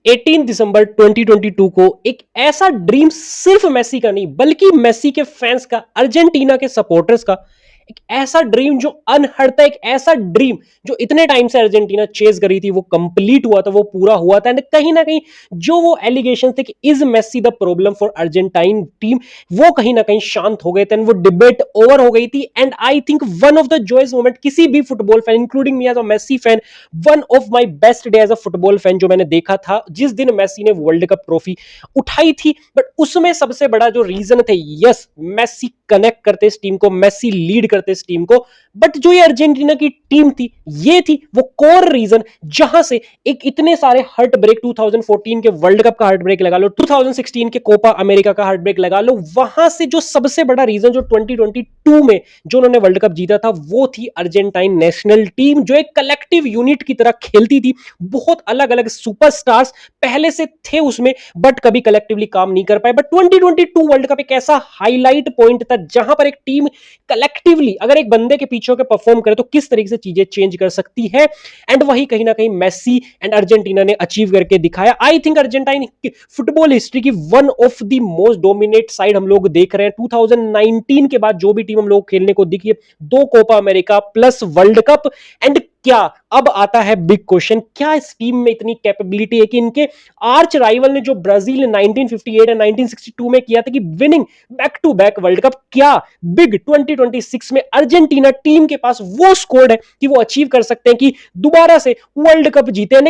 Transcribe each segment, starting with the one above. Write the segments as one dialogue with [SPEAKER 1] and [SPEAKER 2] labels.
[SPEAKER 1] 18 दिसंबर 2022 को एक ऐसा ड्रीम सिर्फ मेसी का नहीं बल्कि मेसी के फैंस का, अर्जेंटीना के सपोर्टर्स का एक ऐसा ड्रीम जो अनहर्ता, एक ऐसा ड्रीम जो इतने टाइम से अर्जेंटीना चेज करी थी, वो कंप्लीट हुआ था, वो पूरा हुआ था। एंड कहीं ना कहीं जो वो एलिगेशन थे कि is Messi the problem for Argentine team, वो कहीं ना कहीं शांत हो गए थे, वो डिबेट ओवर हो गई थी। And I think one of the joyous moment किसी भी football fan, including me as a Messi fan, one of my best day as a football fan जो मैंने देखा था जिस दिन मेसी ने वर्ल्ड कप ट्रॉफी उठाई थी। बट उसमें सबसे बड़ा जो रीजन थे, यस मेसी कनेक्ट करते इस टीम को, मेसी लीड करते इस टीम को। बट जो ये अर्जेंटीना की टीम थी, ये थी वो कोर रीजन जहां से एक इतने सारे हार्ट ब्रेक, 2014 के वर्ल्ड कप का हार्ट ब्रेक लगा लो, 2016 के कोपा अमेरिका का हार्ट ब्रेक लगा लो, वहां से जो सबसे बड़ा रीजन जो 2022 में जो उन्होंने वर्ल्ड कप जीता था, वो थी अर्जेंटाइन नेशनल टीम, जो एक कलेक्टिव यूनिट की तरह खेलती थी। बहुत अलग अलग सुपरस्टार्स पहले से थे उसमें, बट कभी कलेक्टिवली काम नहीं कर पाए। बट 2022 वर्ल्ड कप एक ऐसा हाईलाइट पॉइंट था जहां पर एक टीम कलेक्टिवली अगर एक बंदे के पीछे होकर परफॉर्म करे तो किस तरीके से चीजें चेंज कर सकती है। एंड वही कहीं ना कहीं मेसी एंड अर्जेंटीना ने अचीव करके दिखाया। I think Argentine football history की one of the most dominate side हम लोग देख रहे हैं। 2019 के बाद जो भी टीम हम लोग खेलने को दिखी है, 2 Copa America plus world cup. And क्या अब आता है बिग क्वेश्चन, क्या इस टीम में इतनी कैपेबिलिटी है कि इनके आर्च राइवल ने जो ब्राजील ने 1958 और 1962 में किया था कि winning back to back world cup, क्या बिग 2026 में अर्जेंटीना टीम के पास वो स्कोर है कि वो अचीव कर सकते हैं कि दोबारा से वर्ल्ड कप जीते।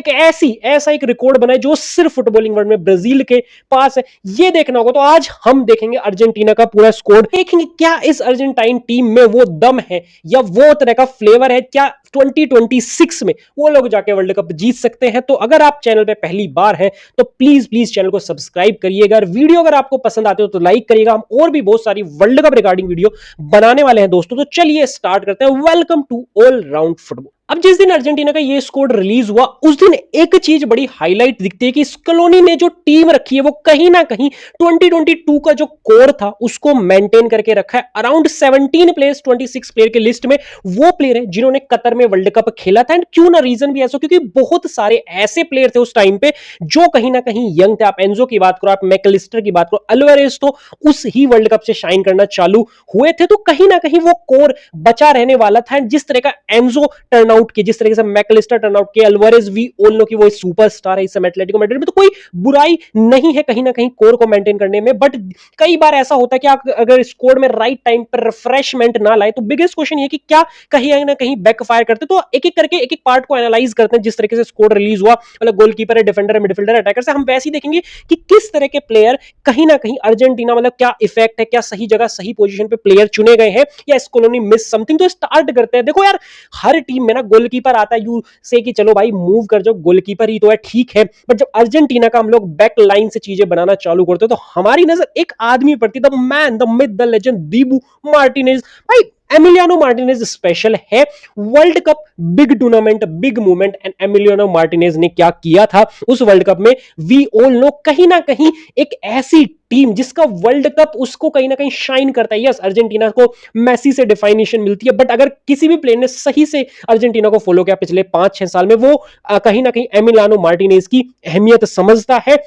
[SPEAKER 1] ऐसा एक रिकॉर्ड बनाए जो सिर्फ फुटबॉलिंग वर्ल्ड में ब्राजील के पास है। ये देखना होगा। तो आज हम देखेंगे अर्जेंटीना का पूरा स्कोर, देखेंगे क्या इस अर्जेंटाइन टीम में वो दम है या वो तरह का फ्लेवर है, क्या 2026 में वो लोग जाके वर्ल्ड कप जीत सकते हैं। तो अगर आप चैनल पे पहली बार हैं तो प्लीज चैनल को सब्सक्राइब करिएगा। वीडियो अगर आपको पसंद आते हो तो लाइक करिएगा। हम और भी बहुत सारी वर्ल्ड कप रिगार्डिंग वीडियो बनाने वाले हैं दोस्तों। तो चलिए स्टार्ट करते हैं। Welcome to all round football. अब जिस दिन अर्जेंटीना का ये स्कोर रिलीज हुआ, उस दिन एक चीज बड़ी हाईलाइट दिखती है कि स्कलोनी ने जो टीम रखी है वो कहीं ना कहीं 2022 का जो कोर था उसको मेंटेन करके रखा है। अराउंड 17 प्लेयर्स 26 प्लेयर के लिस्ट में वो प्लेयर है जिन्होंने कतर में वर्ल्ड कप खेला था। एंड क्यों ना रीजन भी ऐसा, क्योंकि बहुत सारे ऐसे प्लेयर थे उस टाइम पे जो कहीं ना कहीं यंग थे। आप एंजो की बात करो, आप मैकलिस्टर की बात करो, अल्वारेज तो उस ही वर्ल्ड कप से शाइन करना चालू हुए थे। तो कहीं ना कहीं वो कोर बचा रहने वाला था। जिस तरह का एंजो टर्न आउट किया, जिस तरीके से मैकलिस्टर टर्न आउट किया, अल्वारेज वी ऑल नो कि वो सुपरस्टार है इस समय एटलेटिको मैड्रिड में, तो कोई बुराई नहीं है कहीं ना कहीं कोर को मेंटेन करने में। बट कई बार ऐसा होता है कि आप अगर स्कोर में राइट टाइम पर रिफ्रेशमेंट ना लाए तो बिगेस्ट क्वेश्चन ये कि क्या कहीं ना कहीं बैकफायर करते। तो एक एक करके एक एक पार्ट को एनालाइज करते हैं। जिस तरीके से स्कोर रिलीज हुआ, मतलब गोलकीपर है, डिफेंडर है, मिडफील्डर, अटैकर से हम वैसे ही देखेंगे कि किस तरह के प्लेयर कहीं ना कहीं अर्जेंटीना, मतलब क्या इफेक्ट है, क्या सही जगह सही पोजीशन पे प्लेयर चुने गए हैं या इस कॉलोनी मिस समथिंग। तो स्टार्ट करते हैं। देखो यार, हर टीम में ना गोलकीपर आता है यू से कि चलो भाई मूव कर जाओ, गोलकीपर ही तो है, ठीक है। बट जब अर्जेंटीना का हम लोग बैक लाइन से चीजें बनाना चालू करते हैं तो हमारी नजर एक आदमी पड़ती है, the man, the myth, the legend, Dibu Martinez. भाई एमिलियानो मार्टिनेज स्पेशल है। World cup big tournament, big movement, and Emiliano Martinez ने क्या किया था उस वर्ल्ड कप में, वी ऑल नो। कहीं ना कहीं एक ऐसी टीम जिसका वर्ल्ड कप उसको कहीं ना कहीं शाइन करता है। यस, अर्जेंटीना को मेसी से डिफाइनेशन मिलती है, बट अगर किसी भी प्लेयर ने सही से अर्जेंटीना को फॉलो किया पिछले 5-6 साल में, वो कहीं ना कहीं एमिलियानो मार्टिनेज की अहमियत समझता है।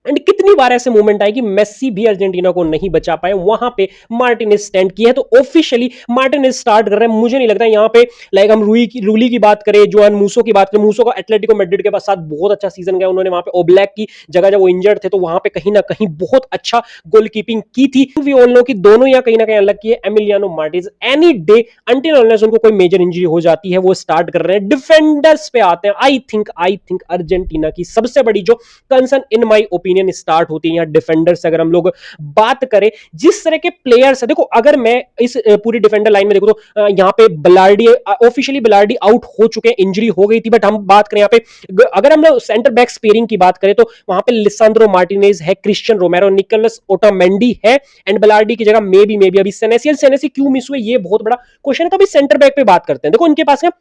[SPEAKER 1] एंड कितनी बार ऐसे मोमेंट आए कि मेसी भी अर्जेंटीना को नहीं बचा पाए, वहां पे मार्टिनेज स्टैंड किया है। तो ऑफिशियली मार्टिनेज स्टार्ट कर रहे हैं। मुझे नहीं लगता यहां पे लाइक हम रूली की बात करें, जोआन मूसो की बात करें, मूसो का एटलेटिको मैड्रिड के साथ बहुत अच्छा सीजन गया उन्होंने। वहां पे ओब्लैक की जगह जब वो इंजर्ड थे तो वहां पे कहीं ना कहीं बहुत अच्छा गोलकीपिंग की थी। वी ऑल नो कि दोनों या कहीं ना कहीं अलग किए। Emiliano Martinez any day until unless उनको कोई मेजर इंजरी हो जाती है वो स्टार्ट कर रहे हैं। डिफेंडर्स पे आते हैं। आई थिंक अर्जेंटीना की सबसे बड़ी जो concern in my opinion start होती है यहाँ डिफेंडर से। अगर हम लोग बात करें जिस तरह के प्लेयर्स है, देखो अगर मैं इस पूरी डिफेंडर लाइन में देखो तो यहाँ पे बलार्डी, ऑफिशियली बलार्डी आउट हो चुके हैं, इंजरी हो गई थी। बट हम बात करें यहाँ पे, अगर हम लोग सेंटर बैक स्पेयरिंग की बात करें तो वहां पे लिसांद्रो मार्टिनेज है, क्रिश्चियन रोमेरो, निकोलस ओटामेंडी है। एंड बलार्डी की जगह मे बी अभी सेनेसी क्यों मिस हुए, ये बहुत बड़ा क्वेश्चन है। तो अभी सेंटर बैक पे बात करते हैं। देखो इनके पास है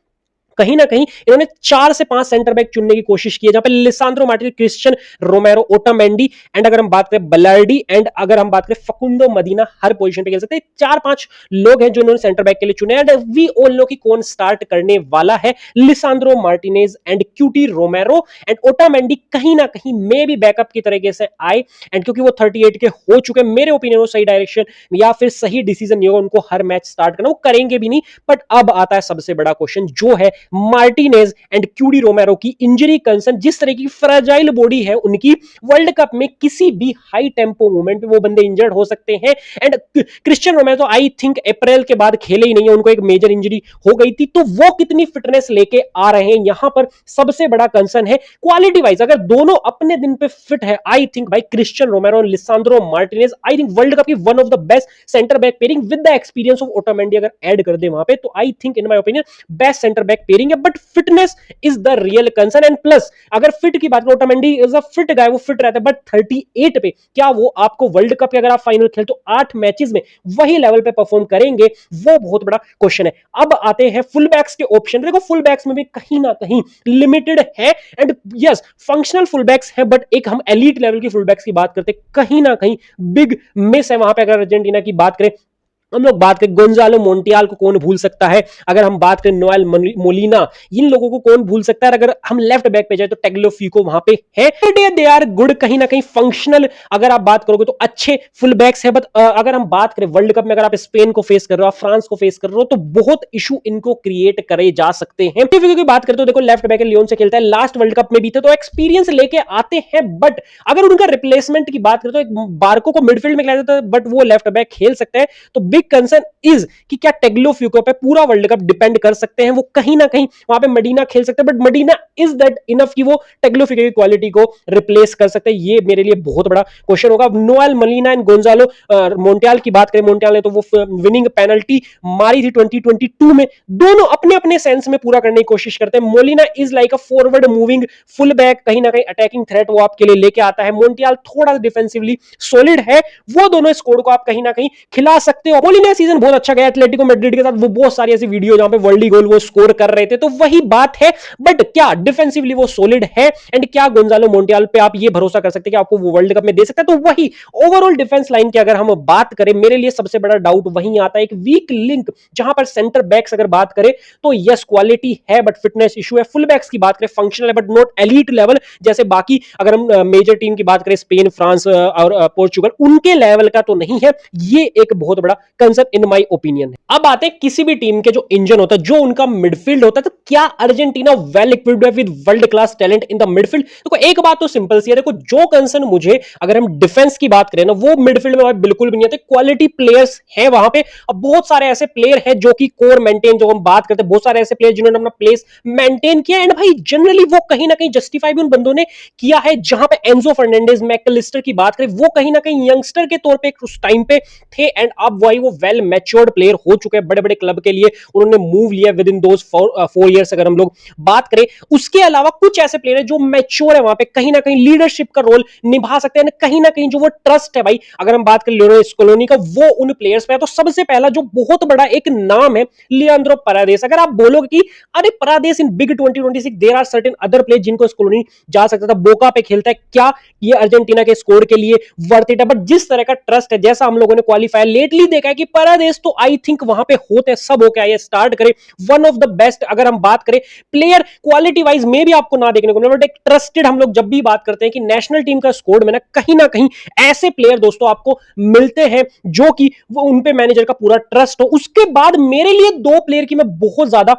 [SPEAKER 1] कहीं ना कहीं इन्होंने 4 से 5 सेंटर बैक चुनने की कोशिश की है, जहां पे लिसांद्रो मार्टिनेज, क्रिश्चियन रोमेरो, ओटामेंडी एंड अगर हम बात करें बलार्डी एंड अगर हम बात करें फकुंदो मदीना, हर पोजीशन पे खेल सकते हैं। 4-5 लोग हैं जो इन्होंने सेंटर बैक के लिए चुने एंड वी ऑल नो कि कौन स्टार्ट करने वाला है, Lisandro Martinez and Cuti Romero and Otamendi कहीं ना कहीं मे भी बैकअप की तरीके से आए एंड क्योंकि वो 38 के हो चुके, मेरे ओपिनियन वो सही डायरेक्शन या फिर सही डिसीजन नहीं होगा उनको हर मैच स्टार्ट करना, वो करेंगे भी नहीं। बट अब आता है सबसे बड़ा क्वेश्चन जो है मार्टिनेज एंड क्यूडी रोमेरो की इंजरी कंसर्न, जिस तरह की फ्रेजाइल बॉडी है उनकी, वर्ल्ड कप में किसी भी हाई टेम्पो मूवमेंट में वो बंदे इंजर्ड हो सकते हैं एंड क्रिश्चियन रोमेरो तो आई थिंक अप्रैल के बाद खेले ही नहीं है, उनको एक मेजर इंजरी हो गई थी, तो वो कितनी फिटनेस लेके आ रहे हैं यहां पर सबसे बड़ा कंसर्न है। क्वालिटी वाइज अगर दोनों अपने दिन पे फिट है, आई थिंक भाई क्रिश्चियन रोमेरो और Lisandro Martinez I think world cup की one of the best centre back pairing with the experience of Otamendi अगर ऐड कर दे वहां पे, तो I think in my opinion best centre back pairing है। But fitness is the real concern and plus अगर fit की बात करें, Otamendi is a fit guy, वो फिट रहता है, बट 38 पे क्या वो आपको वर्ल्ड कप के अगर आप फाइनल खेल तो 8 मैचेस में वही लेवल पे परफॉर्म करेंगे, वो बहुत बड़ा क्वेश्चन है। अब आते हैं फुल बैक्स के ऑप्शन। देखो फुल बैक्स में भी कहीं ना कहीं लिमिटेड है and yes functional full backs है, बट एक हम एलीट लेवल की फुल बैक्स की बात करते कहीं ना कहीं बिग मिस है वहां पे। अगर अर्जेंटीना की बात करें, हम लोग बात करें गोंजालो मोंटियाल को कौन भूल सकता है, अगर हम बात करें नोएल मोलिना, इन लोगों को कौन भूल सकता है। अगर हम लेफ्ट बैक पे जाए तो टेग्लोफिको वहां पे है, दे आर गुड, कहीं ना कहीं फंक्शनल अगर आप बात करोगे तो अच्छे फुल बैक्स है। बट अगर हम बात करें वर्ल्ड कप में, अगर आप स्पेन को फेस कर रहे हो, आप फ्रांस को फेस कर रहे हो, तो बहुत इशू इनको क्रिएट करे जा सकते हैं। की बात करते हो, देखो लेफ्ट बैक लियोन से खेलता है, लास्ट वर्ल्ड कप में भी थे, तो एक्सपीरियंस लेके आते हैं। बट अगर उनका रिप्लेसमेंट की बात करें तो एक बार्को को मिडफील्ड में खिलाया जाता है, बट वो लेफ्ट बैक खेल सकता है, तो बिग कंसर्न इज कि क्या टेग्लोफिको पे पूरा वर्ल्ड कप डिपेंड कर सकते हैं। वो कहीं ना कहीं वहां पे मडीना खेल सकते हैं, बट मडीना इज दैट इनफ कि वो टेग्लोफिको की क्वालिटी को रिप्लेस कर सकते हैं, ये मेरे लिए बहुत बड़ा क्वेश्चन होगा। नोएल मोलिना एंड गोंजालो मोंटियाल की बात करें, मोंटियाल ने तो वो विनिंग पेनल्टी मारी थी 2022 में, दोनों अपने अपने सेंस में पूरा करने की कोशिश करते हैं। Molina is like a forward moving full back, कहीं ना कहीं अटैकिंग थ्रेट वो आपके लिए लेके आता है। मोंटियाल थोड़ा डिफेंसिवली सॉलिड है, वो दोनों स्कोर को आप कहीं ना कहीं खिला सकते हो। मोलिना सीजन बहुत अच्छा गया एथलेटिको मैड्रिड के साथ, वो बहुत सारी ऐसी वीडियो जहां पे वर्ल्ड गोल वो स्कोर कर रहे थे, तो वही बात है। बट क्या डिफेंसिवली वो सॉलिड है एंड क्या गोंजालो मोंटियाल पे आप ये भरोसा कर सकते हैं कि आपको वो वर्ल्ड कप में दे सकता है। तो वही ओवरऑल डिफेंस लाइन की अगर हम बात करें, मेरे लिए सबसे बड़ा डाउट वही आता है, एक वीक लिंक जहां पर सेंटर बैक्स अगर बात करें तो यस क्वालिटी है बट फिटनेस इशू है। फुल बैक्स की बात करें फंक्शनल है बट नॉट एलीट लेवल, जैसे बाकी अगर हम मेजर टीम की बात करें स्पेन, फ्रांस और पोर्चुगल, उनके लेवल का तो नहीं है। ये एक बहुत बड़ा कंसर्न इन माय ओपिनियन है। अब आते हैं किसी भी टीम के जो इंजन होता है, जो उनका मिडफील्ड होता है, तो क्या अर्जेंटीना वेल इक्विप्ड है with world class talent in the midfield. देखो एक बात तो सिंपल सी है, देखो जो कंसर्न मुझे अगर हम डिफेंस की बात करें ना, वो मिडफील्ड में बिल्कुल भी नहीं आते। क्वालिटी प्लेयर्स है वहां पे, अब बहुत सारे ऐसे प्लेयर हैं जो कि कोर मेंटेन, जो हम बात करते हैं बहुत सारे ऐसे प्लेयर जिन्होंने अपना प्लेस मेंटेन किया एंड भाई जनरली वो कहीं ना कहीं जस्टिफाई भी उन बंदों ने किया है। जहां पे एंजो फर्नांडिस, मैकलिस्टर की बात करें, वो कहीं ना कहीं यंगस्टर के तौर पे उस टाइम पे थे एंड अब वही वो वेल मैच्योर्ड प्लेयर हो चुके हैं, बड़े बड़े क्लब के लिए उन्होंने मूव लिया विद इन दोस 4 इयर्स अगर हम लोग बात करें। उसके अलावा कुछ ऐसे प्लेयर है जो मैच्योर है, वहां पे कहीं ना कहीं लीडरशिप का रोल निभा सकते हैं, कहीं ना कहीं जो वो ट्रस्ट है भाई, अगर हम बात करें लियोनेल स्कोलोनी का, वो उन प्लेयर्स पे है। तो सबसे पहला जो बहुत बड़ा एक नाम है लियांद्रो परादेस। अगर आप बोलोगे कि अरे Paredes in big 2026 there are certain other player जिनको स्कोलोनी जा सकता था, बोका पे खेलता है, क्या ये अर्जेंटीना के स्कोर के लिए वर्थ इट है? बट जिस तरह का ट्रस्ट है, जैसा हम लोगों ने क्वालिफायर लेटली देखा है कि परादेस तो आई थिंक वहां पे होते सब हो क्या स्टार्ट करे, वन ऑफ द बेस्ट। अगर हम बात करें प्लेयर क्वालिटी वाइज में भी आपको ना देखने को मिले, बट एक ट्रस्टेड, हम लोग जब भी बात करते हैं कि नेशनल टीम का स्कोर में ना कहीं ऐसे प्लेयर दोस्तों आपको मिलते हैं जो कि वो उन पे मैनेजर का पूरा ट्रस्ट हो। उसके बाद मेरे लिए 2 प्लेयर की मैं बहुत ज्यादा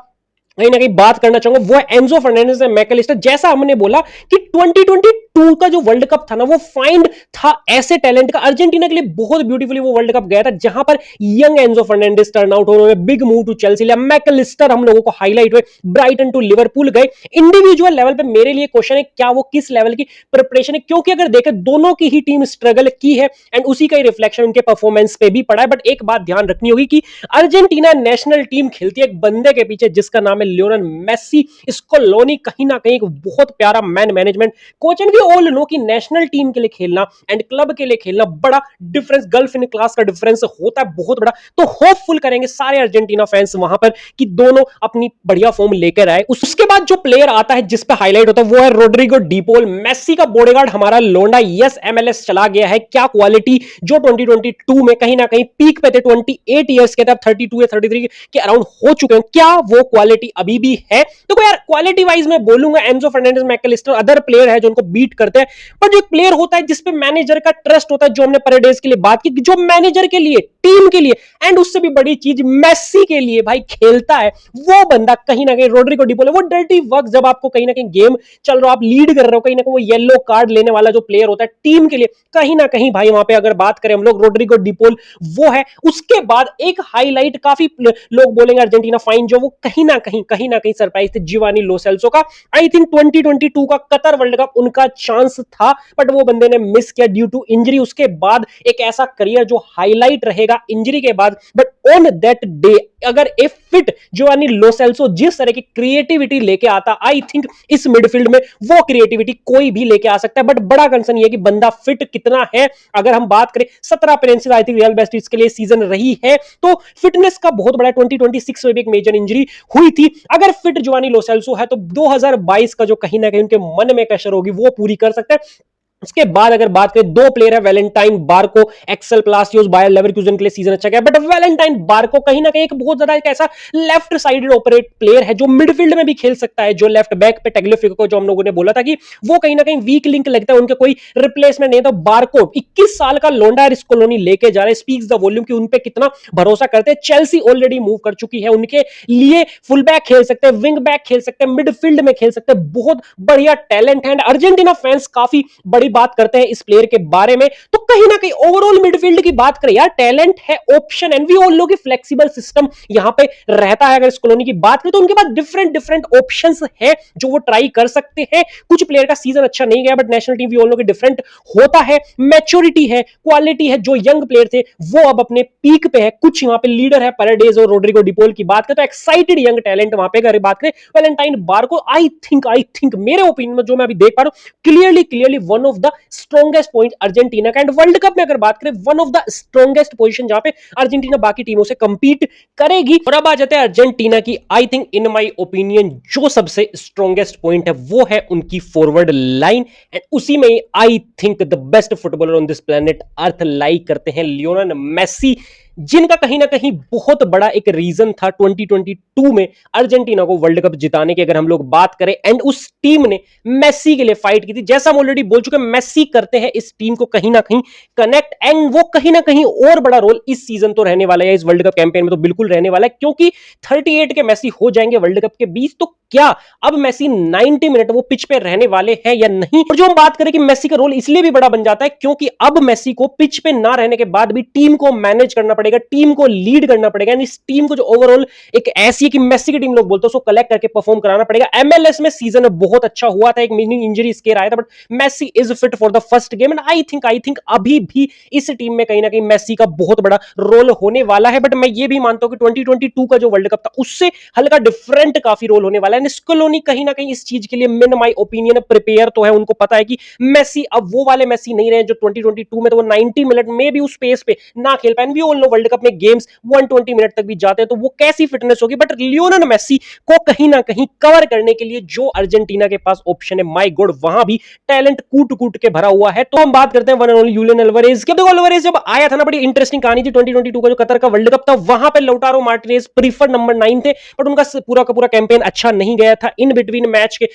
[SPEAKER 1] कहीं ना कहीं बात करना चाहूंगा, वो है एंजो फर्नांडिस एंड मैकलिस्टर। जैसा हमने बोला कि 2022 का जो वर्ल्ड कप था ना, वो फाइंड था ऐसे टैलेंट का, अर्जेंटीना के लिए बहुत ब्यूटीफुली वो वर्ल्ड कप गया था, जहां पर young Enzo Fernandez turn out हो, बिग मूव टू चेल्सी लिया, मैकलिस्टर हम लोगों को हाईलाइट हुए, ब्राइटन टू लिवरपूल गए। इंडिविजुअल लेवल पे मेरे लिए क्वेश्चन है क्या वो किस लेवल की प्रिपरेशन है, क्योंकि अगर देखें दोनों की ही टीम स्ट्रगल की है एंड उसी का ही रिफ्लेक्शन उनके परफॉर्मेंस पे भी पड़ा है। बट एक बात ध्यान रखनी होगी कि अर्जेंटीना नेशनल टीम खेलती है एक बंदे के पीछे जिसका नाम है लियोनेल मेसी, स्कोलोनी कहीं ना कहीं एक बहुत प्यारा man management coach. And we all know कि नेशनल टीम के लिए खेलना एंड क्लब के लिए खेलना बड़ा डिफरेंस, गल्फ इन क्लास का डिफरेंस होता है बहुत बड़ा। तो होपफुल करेंगे सारे अर्जेंटीना फैंस वहां पर कि दोनों अपनी बढ़िया फॉर्म लेकर आए। उसके बाद जो प्लेयर आता है जिस पे हाईलाइट होता है वो है रोड्रिगो डीपोल, मेसी का बॉडीगार्ड हमारा लोंडा। यस, एमएलएस चला गया है, क्या क्वालिटी जो 2022 में कहीं ना कहीं पीक पे थे, 28 इयर्स के थे, 32 या 33 के अराउंड हो चुके हैं, क्या वो क्वालिटी अभी भी है? तो यार क्वालिटी वाइज मैं बोलूंगा Enzo Fernandez, Mac Allister other player है जो उनको बीट करते हैं, पर जो एक प्लेयर होता है जिसपे मैनेजर का ट्रस्ट होता है, जो हमने परेडेस के लिए बात की, जो मैनेजर के लिए, टीम के लिए एंड उससे भी बड़ी चीज मेसी के लिए भाई खेलता है, वो बंदा कहीं ना कहीं रोड्रिगो डीपोल है। वो डर्टी वर्क जब आपको कहीं ना कहीं गेम चल रहा हो, आप लीड कर रहे हो, कहीं ना कहीं वो येलो कार्ड लेने वाला जो प्लेयर होता है टीम के लिए, कहीं ना कहीं भाई वहां पे अगर बात करें हम लोग रोड्रिगो डीपोल वो है। उसके बाद एक हाईलाइट काफी लोग बोलेंगे अर्जेंटीना फाइन, जो वो कहीं ना कहीं सरप्राइज थे, जिवानी लो सेल्सो का। आई थिंक 2022 का कतर वर्ल्ड कप उनका चांस था बट वो बंदे ने मिस किया ड्यू टू इंजरी। उसके बाद एक ऐसा करियर जो हाईलाइट रहेगा इंजरी के बाद, बट ऑन दैट डे अगर ए फिट जिवानी लो सेल्सो जिस तरह की क्रिएटिविटी लेके आता, आई थिंक इस मिडफील्ड में वो क्रिएटिविटी कोई भी लेके आ सकता है। बट बड़ा कंसर्न ये कि बंदा फिट कितना है। अगर हम बात करें 17 अपीयरेंसेस आई थिंक रियल बेस्टिस के लिए सीजन रही है, तो फिटनेस का बहुत बड़ा 2026 में भी एक मेजर इंजरी हुई थी। अगर फिट जिवानी लो सेल्सो है तो 2022 का जो कहीं ना कहीं उनके मन में प्रेशर होगी वो पूरी कर सकते हैं। उसके बाद अगर बात करें दो प्लेयर है, Valentin Barco, Axel Palacios Bayer Leverkusen के लिए सीजन अच्छा गया, बट वैलेंटाइन बार्को कहीं ना कहीं एक बहुत ज्यादा एक ऐसा लेफ्ट साइडेड ऑपरेट प्लेयर है जो मिडफील्ड में भी खेल सकता है, जो लेफ्ट बैक पे टेग्लिफिको को जो हम लोगों ने बोला था कि वो कहीं ना कहीं वीक लिंक लगता है, उनके कोई रिप्लेसमेंट नहीं है। तो बार्को 21 साल का लोंडा है, कॉलोनी लेके जा रहे, स्पीक्स द वॉल्यूम कि उनपे कितना भरोसा करते हैं। चेल्सी ऑलरेडी मूव कर चुकी है उनके लिए, फुल बैक खेल सकते हैं, विंग बैक खेल सकते हैं, मिडफील्ड में खेल सकते हैं, बहुत बढ़िया टैलेंट है। अर्जेंटीना फैंस काफी बड़ी बात करते हैं इस प्लेयर के बारे में। तो कहीं ना कहीं ओवरऑल मिडफील्ड की बात करें यार, टैलेंट है, option and we all know कि फ्लेक्सिबल सिस्टम यहां पे रहता है। अगर इस कॉलोनी की बात करें तो उनके पास डिफरेंट ऑप्शंस है जो वो ट्राई कर सकते हैं। कुछ प्लेयर का सीजन अच्छा नहीं गया but national team we all know कि डिफरेंट होता है, मैच्योरिटी है, क्वालिटी है। जो यंग प्लेयर थे वो अब अपने पीक पे है, कुछ यहां पे लीडर है, परेडेस और रोड्रिगो डीपोल की बात करें तो एक्साइटेड यंग टैलेंट वहां पे। अगर बात करें वैलेंटाइन बार्को, आई थिंक मेरे ओपिनियन में जो मैं अभी देख पा रहा हूं, clearly one of the strongest point Argentina का। एंड वर्ल्ड कप में अगर बात करें one of the strongest position जहां पे अर्जेंटीना बाकी टीमों से कंपीट करेगी। और अब आ जाते हैं अर्जेंटीना की, आई थिंक इन माय ओपिनियन जो सबसे स्ट्रॉन्गेस्ट पॉइंट है वो है उनकी फॉरवर्ड लाइन। एंड उसी में I think the best footballer on this planet earth लाई करते हैं लियोनेल मेसी, जिनका कहीं ना कहीं बहुत बड़ा एक रीजन था 2022 में अर्जेंटीना को वर्ल्ड कप जिताने की। अगर हम लोग बात करें एंड उस टीम ने मेसी के लिए फाइट की थी, जैसा हम ऑलरेडी बोल चुके हैं, मेसी करते हैं इस टीम को कहीं ना कहीं कनेक्ट। एंड वो कहीं ना कहीं और बड़ा रोल इस सीजन तो रहने वाला है, इस वर्ल्ड कप कैंपेन में तो बिल्कुल रहने वाला है, क्योंकि 38 के मेसी हो जाएंगे वर्ल्ड कप के 20। तो क्या अब मेसी 90 मिनट वो पिच पे रहने वाले हैं या नहीं? और जो हम बात करें कि मेसी का रोल इसलिए भी बड़ा बन जाता है क्योंकि अब मेसी को पिच पे ना रहने के बाद भी टीम को मैनेज करना पड़ेगा, टीम को लीड करना पड़ेगा। इस टीम को जो ओवरऑल एक ऐसी है कि मेसी की टीम लोग बोलते हैं, उसको कलेक्ट करके परफॉर्म कराना पड़ेगा। एमएलएस में सीजन बहुत अच्छा हुआ था, एक मीनिंग इंजरी स्केयर आया था, but Messi is fit for the first game. And I think अभी भी इस टीम में कहीं ना कहीं मेसी का बहुत बड़ा रोल होने वाला है। बट मैं ये भी मानता हूं कि 2022 का जो वर्ल्ड कप था उससे हल्का डिफरेंट काफी रोल होने वाला है। स्कोलोनी कहीं ना कहीं इस चीज के लिए मिन माय ओपिनियन प्रिपेयर तो है, उनको पता है कि मेसी अब वो वाले मेसी नहीं रहे जो 2022 में तो वो 90 मिनट में भी उस पेस पे ना खेल पाए। We all know world cup में गेम्स 120 मिनट तक भी जाते हैं, तो वो कैसी फिटनेस होगी। बट लियोनेल मेसी को कहीं ना कहीं कवर करने के लिए जो अर्जेंटीना के पास ऑप्शन है, माय गॉड वहां भी टैलेंट कूट कूट के भरा हुआ है। तो हम बात करते हैं one and only Julian Alvarez की। अल्वारेज जब आया था ना, बड़ी इंटरेस्टिंग कहानी थी। 2022 का जो कतर का वर्ल्ड कप था वहां पे लौटारो मार्टिनेज प्रीफर्ड नंबर 9 थे, बट उनका पूरा का पूरा कैंपेन अच्छा नहीं गया था। इन बिटवीन मैच के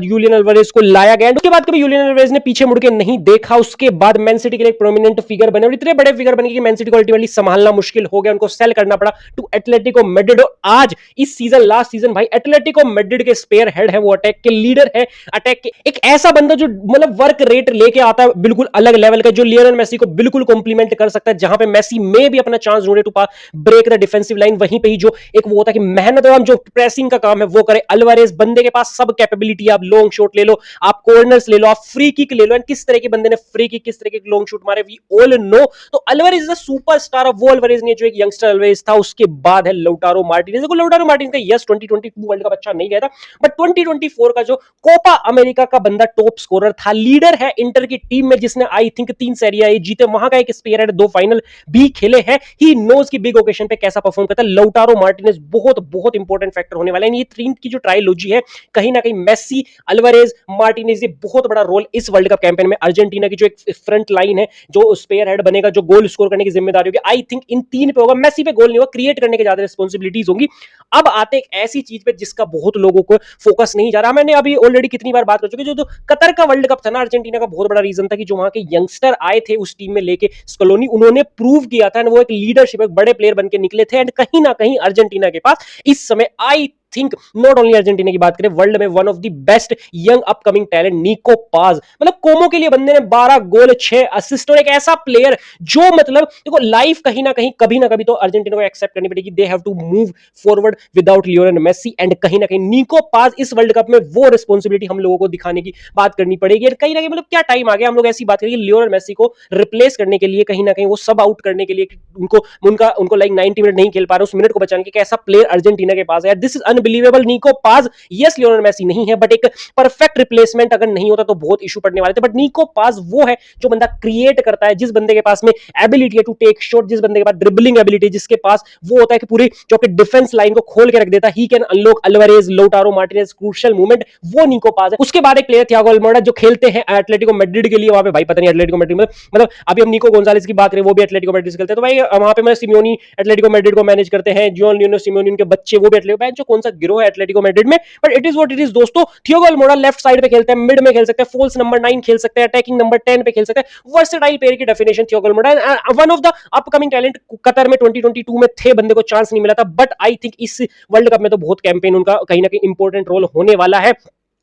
[SPEAKER 1] यूलियन अल्वारेज को लाया गया, उसके बाद कभी यूलियन अल्वारेज ने पीछे मुड़ के नहीं देखा। उसके बाद मैन सिटी के लिए एक प्रोमिनेंट फिगर बने और इतने बड़े फिगर बने कि मैन सिटी को अल्टीमेटली संभालना मुश्किल हो गया, उनको सेल करना पड़ा टू एटलेटिको मैड्रिड। और आज इस सीजन, लास्ट सीजन भाई, एटलेटिको मैड्रिड के स्पेयर हेड है, वो अटैक के लीडर है, अटैक के एक ऐसा बंदा जो मतलब वर्क रेट लेके आता है बिल्कुल अलग लेवल का, जो लियोनेल मेसी को बिल्कुल कॉम्प्लीमेंट कर सकता है। जहां पे मेसी में भी अपना चांस ढूंढे to break the defensive line, वहीं पे ही जो एक वो होता है कि मेहनत और जो प्रेसिंग का काम है वो करे। अल्वारेज बंदे के पास सब कैपेबिलिटी, आप लॉन्ग शॉट ले लो, आप कॉर्नर्स ले लो, आप फ्री किक ले लो, एंड किस तरह के बंदे ने फ्री किक, किस तरह के लॉन्ग शॉट मारे, वी ऑल नो। तो Alvarez is a superstar. Of वो अल्वारेज ने जो एक यंगस्टर अल्वारेज था, उसके बाद है लौटारो मार्टिनेज। देखो लौटारो मार्टिनेज का यस 2022 वर्ल्ड कप अच्छा नहीं गया था, बट 2024 का जो कोपा अमेरिका का बंदा टॉप स्कोरर था, लीडर है इंटर की टीम में, जिसने आई थिंक 3 सीरिया ए जीते, वहां का एक स्पेयर है, 2 फाइनल भी खेले हैं। ही नोज की बिग ओकेशन पे कैसा परफॉर्म करता है। लौटारो मार्टिनेज बहुत बहुत इंपॉर्टेंट फैक्टर होने वाला है। ये तीन की जो ट्रायलॉजी है, कहीं ना कहीं मेसी, अल्वारेज, मार्टिनेज, ये बहुत बड़ा रोल इस वर्ल्ड कप कैंपेन में। अर्जेंटीना की जो एक फ्रंट लाइन है, जो स्पेयर हेड बनेगा, जो गोल स्कोर करने की जिम्मेदारी होगी, आई थिंक इन तीन पे होगा। मेसी पे गोल नहीं होगा, क्रिएट करने की ज्यादा रिस्पॉन्सिबिलिटीज होंगी। अब आते एक ऐसी चीज पे जिसका बहुत लोगों को फोकस नहीं जा रहा। मैंने अभी ऑलरेडी कितनी बार बात कर चुकी, जो कतर का वर्ल्ड कप था ना, अर्जेंटीना का बहुत बड़ा रीजन था कि जो वहां के यंगस्टर आए थे उस टीम में लेके स्कलोनी, उन्होंने प्रूव किया था, वो एक लीडरशिप, एक बड़े प्लेयर बन के निकले थे। एंड कहीं ना कहीं अर्जेंटीना के पास इस समय I think, not only Argentina की बात करें, वर्ल्ड में one of the best young upcoming talent निको पाज। मतलब कोमो के लिए बंदे ने 12 गोल 6 असिस्ट, और एक ऐसा प्लेयर जो मतलब देखो लाइफ कहीं ना कहीं कभी ना कभी तो अर्जेंटीना को एक्सेप्ट करनी पड़ेगी, they have to move forward without Lionel Messi. And कहीं ना कहीं निको पाज इस वर्ल्ड कप में वो रिस्पॉन्सिबिलिटी हम लोगों को दिखाने की बात करनी पड़ेगी। और कहीं ना कहीं मतलब क्या टाइम आ गया, हम लोग ऐसी बात करेंगे लियोनेल मेसी को रिप्लेस करने के लिए, कहीं ना कहीं वो सब आउट करने के लिए, उनको लाइक 90 मिनट नहीं खेल पा रहे, उस मिनट को बचाने के, ऐसा प्लेयर अर्जेंटीना के पास है। This is unbelievable. निको पाज, यस लियोनेल मेसी नहीं है, बट एक परफेक्ट रिप्लेसमेंट अगर नहीं होता तो बहुत इशू पड़ने वाले थे। बट निको पाज वो है जो बंदा क्रिएट करता है, जिस बंदे के पास में एबिलिटी है टू टेक शॉट, जिस बंदे के पास ड्रिबलिंग एबिलिटी, जिसके पास वो होता है कि पूरी जो कि डिफेंस लाइन को खोल के रख देता है। He can unlock Alvarez, Lautaro Martinez, crucial movement, वो निको पाज है। उसके बाद एक प्लेयर थियागो अल्मोड़ा जो खेलते हैं एटलेटिको मैड्रिड के लिए, वहां पे भाई पता नहीं एटलेटिको मैड्रिड में मतलब अभी हम निको गोंजालेस की बात करें, वो भी एटलेटिको मैड्रिड से खेलते हैं, तो भाई वहां पे मैं सिमियोनी एटलेटिको मैड्रिड को मैनेज करते हैं, जॉन लियोनो सिमियोनी उनके बच्चे, वो भी एटलेटिको, जो कौन सा गिरोह है एटलेटिको मैड्रिड में, but it is what it is दोस्तों। थियागो अल्मोड़ा लेफ्ट साइड पे खेलते हैं, मिड में खेल सकते हैं, फॉल्स नंबर 9 खेल सकते हैं, अटैकिंग नंबर 10 पे खेल सकते हैं। वर्सेटाइल प्लेयर की definition Thiago Almora, one of the upcoming talent. Qatar में 2022 में थे, बंदे को चांस नहीं मिला था, बट आई थिंक इस वर्ल्ड कप में तो बहुत कैंपेन उनका कहीं ना कहीं इंपॉर्टेंट रोल होने वाला है।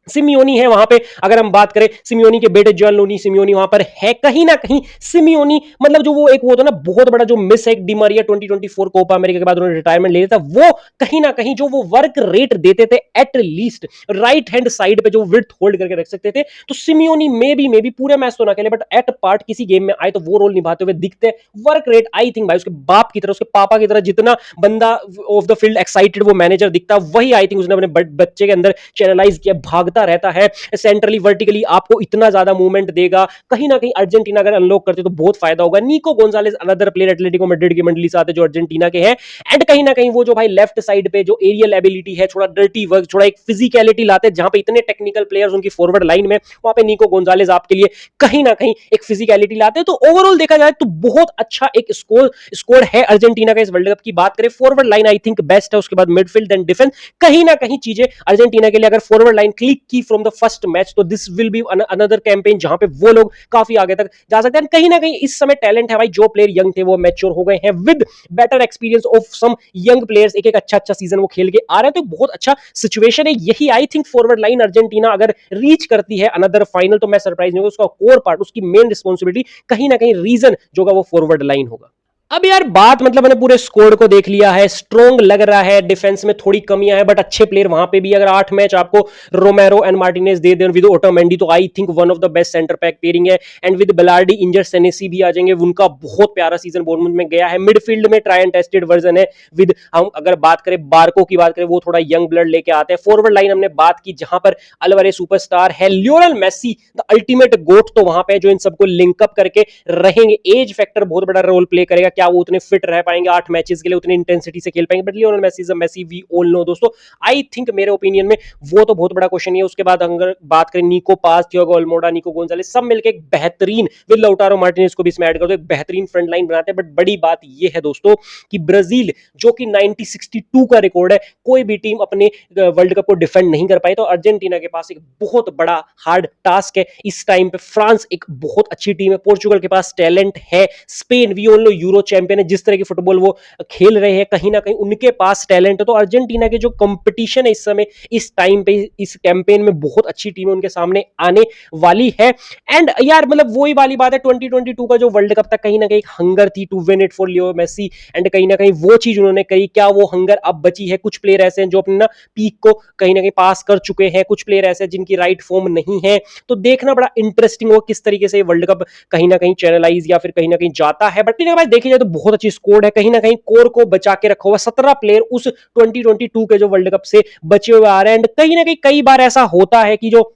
[SPEAKER 1] सिमियोनी है वहां पे, अगर हम बात करें सिमियोनी के बेटे जॉनलोनी सिमियोनी वहां पर है। कहीं ना कहीं सिमियोनी मतलब जो वो एक वो था ना बहुत बड़ा जो मिस है डिमारिया 2024 कोपा अमेरिका के बाद उन्होंने रिटायरमेंट ले लिया था, वो कहीं ना कहीं जो वो वर्क रेट देते थे at least right hand side पे जो विड्थ होल्ड करके रख सकते थे, तो सिमियोनी मे भी पूरे मैच तो ना खेले, बट एट पार्ट किसी गेम में आए तो वो रोल निभाते हुए दिखते। वर्क रेट आई थिंक भाई उसके बाप की तरह, उसके पापा की तरह, जितना बंदा ऑफ द फील्ड एक्साइटेड वो मैनेजर दिखता, वही आई थिंक उसने अपने बच्चे के अंदर चैनलाइज किया। भागता रहता है सेंट्रली वर्टिकली, आपको इतना ज्यादा मूवमेंट देगा। कहीं ना कहीं अर्जेंटीना अगर अनलॉक करते तो बहुत फायदा होगा। Nico Gonzalez another player Atletico Madrid की मंडली से आते जो अर्जेंटीना के हैं, एंड कहीं ना कहीं वो जो भाई लेफ्ट साइड पे जो एरियल एबिलिटी है, थोड़ा डर्टी वर्क, थोड़ा एक फिजिकलिटी लाते हैं, जहां पे इतने टेक्निकल प्लेयर्स उनकी फॉरवर्ड लाइन में, वहां पे निको गोंजालेस आपके लिए कहीं ना कहीं एक फिजिकलिटी लाते हैं। तो ओवरऑल देखा जाए तो बहुत अच्छा एक स्कोर है अर्जेंटीना का इस वर्ल्ड कप की बात करें। Forward line I think best है, उसके बाद मिडफील्ड एंड डिफेंस, कहीं ना कहीं चीजें अर्जेंटीना के लिए अगर फॉरवर्ड लाइन क्लिक की फ्रॉम द फर्स्ट मैच, तो this will be another campaign जहां पे वो लोग काफी आगे तक जा सकते हैं। कहीं ना कहीं इस समय टैलेंट है भाई, जो प्लेयर यंग थे वो मैच्योर हो गए हैं with better experience of some young players, एक अच्छा सीजन वो खेल के आ रहे हैं, तो बहुत अच्छा सिचुएशन है। यही I think forward line Argentina अगर रीच करती है अनदर फाइनल, तो मैं सरप्राइज नहीं होगा। उसका कोर पार्ट, उसकी मेन रिस्पॉन्सिबिलिटी, कहीं ना कहीं रीजन जो होगा वो फॉरवर्ड लाइन होगा। अब यार बात मतलब मैंने पूरे स्कोर को देख लिया है, स्ट्रॉन्ग लग रहा है, डिफेंस में थोड़ी कमियां है, बट अच्छे प्लेयर वहां पे भी। अगर 8 मैच आपको रोमेरो एंड मार्टिनेज दे दें विद ओटोमेंडी, तो I think one of the best centre pack pairing है। एंड विद बेलार्डी इंजर, सेनेसी भी आ जाएंगे, उनका बहुत प्यारा सीजन बोर्नमouth में गया है। मिडफील्ड में ट्राई एंड टेस्टेड वर्जन है विद, हम अगर बात करें बारको की बात करें, वो थोड़ा यंग ब्लड लेके आते हैं। फॉरवर्ड लाइन हमने बात की जहां पर अल्वारेज सुपरस्टार है, लियोनेल मेसी द अल्टीमेट गोट तो वहां पे जो इन सबको लिंकअप करके रहेंगे। एज फैक्टर बहुत बड़ा रोल प्ले करेगा, क्या वो उतने फिट रह पाएंगे 8 मैचेस के लिए, उतनी इंटेंसिटी से खेल पाएंगे। But Lionel Messi is a Messi, we all know दोस्तों। आई थिंक मेरे ओपिनियन में वो तो बहुत बड़ा क्वेश्चन है। उसके बाद अगर बात करें निको पास, थियागो अल्मोड़ा, निको गोंजालेस, सब मिलकर एक बेहतरीन, विद लौटारो मार्टिनेज को भी इसमें ऐड कर दो, एक बेहतरीन फ्रंट लाइन बनाते हैं। बट बड़ी बात ये है दोस्तों कि ब्राजील जो कि 1962 का रिकॉर्ड है, कोई भी टीम अपने वर्ल्ड कप को डिफेंड नहीं कर पाई, तो अर्जेंटीना के पास एक बहुत बड़ा हार्ड टास्क है इस टाइम पे। फ्रांस एक बहुत अच्छी टीम है, पोर्चुगल के पास टैलेंट है, Spain we all know Euro champion है, जिस तरह की फुटबॉल वो खेल रहे हैं, कहीं ना कहीं उनके पास टैलेंट है। तो अर्जेंटीना के जो कंपटीशन है इस समय, इस टाइम पे, इस कैंपेन में बहुत अच्छी टीमें उनके सामने आने वाली है। एंड यार मतलब वही वाली बात है, 2022 का जो वर्ल्ड कप था, कहीं ना कहीं हंगर थी to win it for Leo Messi, and कहीं ना कहीं वो चीज उन्होंने करी। क्या वो हंगर अब बची है? कुछ प्लेयर ऐसे हैं जो अपने ना पीक को कहीं ना कहीं पास कर चुके हैं, कुछ प्लेयर ऐसे हैं जिनकी राइट फॉर्म नहीं है। तो देखना बड़ा इंटरेस्टिंग हो किस तरीके से वर्ल्ड कप कहीं ना कहीं चैनलाइज या फिर कहीं ना कहीं जाता है। बट देखिए जाए तो बहुत अच्छी स्कोर है, कहीं ना कहीं कोर को बचा के रखा हुआ 17 प्लेयर उस 2022 के जो वर्ल्ड कप से बचे हुए आ रहे हैं। एंड कहीं ना कहीं कई बार ऐसा होता है कि जो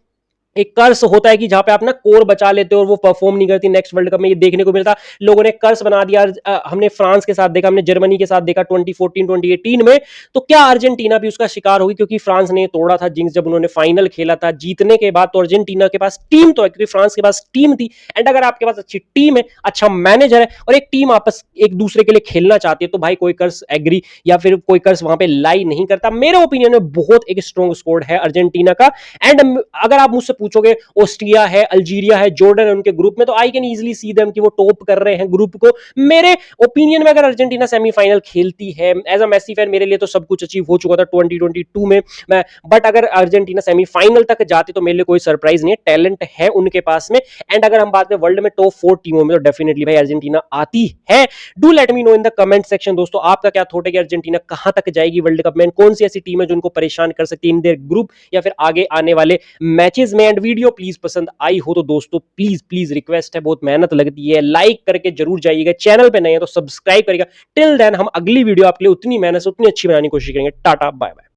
[SPEAKER 1] एक कर्स होता है कि जहां पे आप ना कोर बचा लेते हो और वो परफॉर्म नहीं करती, नेक्स्ट वर्ल्ड कप में ये देखने को मिलता। लोगों ने कर्स बना दिया, हमने फ्रांस के साथ देखा, हमने जर्मनी के साथ देखा 2014 2018 में। तो क्या अर्जेंटीना भी उसका शिकार होगी? क्योंकि फ्रांस ने तोड़ा था जिंक्स जब उन्होंने फाइनल खेला था जीतने के बाद। तो अर्जेंटीना के पास टीम तो है, क्योंकि फ्रांस के पास टीम थी। एंड अगर आपके पास अच्छी टीम है, अच्छा मैनेजर है, और एक टीम आपस एक दूसरे के लिए खेलना चाहती है, तो भाई कोई कर्स एग्री या फिर कोई कर्स वहां पे लाई नहीं करता। मेरे ओपिनियन में बहुत एक स्ट्रॉन्ग स्कोर है अर्जेंटीना का। एंड अगर आप मुझसे पूछोगे, ऑस्ट्रिया है, अल्जीरिया है, जॉर्डन है उनके ग्रुप में, तो I can easily see them कि वो टॉप कर रहे हैं ग्रुप को। मेरे ओपिनियन में अगर अर्जेंटीना सेमीफाइनल खेलती है, एज अ मेसी फैन मेरे लिए तो सब कुछ अचीव हो चुका था 2022 में मैं, बट अगर अर्जेंटीना सेमीफाइनल तक जाती तो मेरे लिए कोई सरप्राइज नहीं है, टैलेंट है उनके पास में। एंड अगर हम बात करें वर्ल्ड में टॉप 4 टीमों में, तो डेफिनेटली भाई अर्जेंटीना आती है। Do let me know in the comment section दोस्तों, आपका क्या थॉट है कि अर्जेंटीना कहां तक जाएगी वर्ल्ड कप में? कौन सी ऐसी टीम है जो उनको परेशान कर सकती है इन देयर ग्रुप या फिर आगे आने वाले मैचेस में? एंड वीडियो प्लीज पसंद आई हो तो दोस्तों प्लीज प्लीज रिक्वेस्ट है, बहुत मेहनत लगती है, लाइक करके जरूर जाइएगा, चैनल पे नए हैं तो सब्सक्राइब करिएगा। टिल देन हम अगली वीडियो आपके लिए उतनी मेहनत से उतनी अच्छी बनाने की कोशिश करेंगे। Tata bye bye.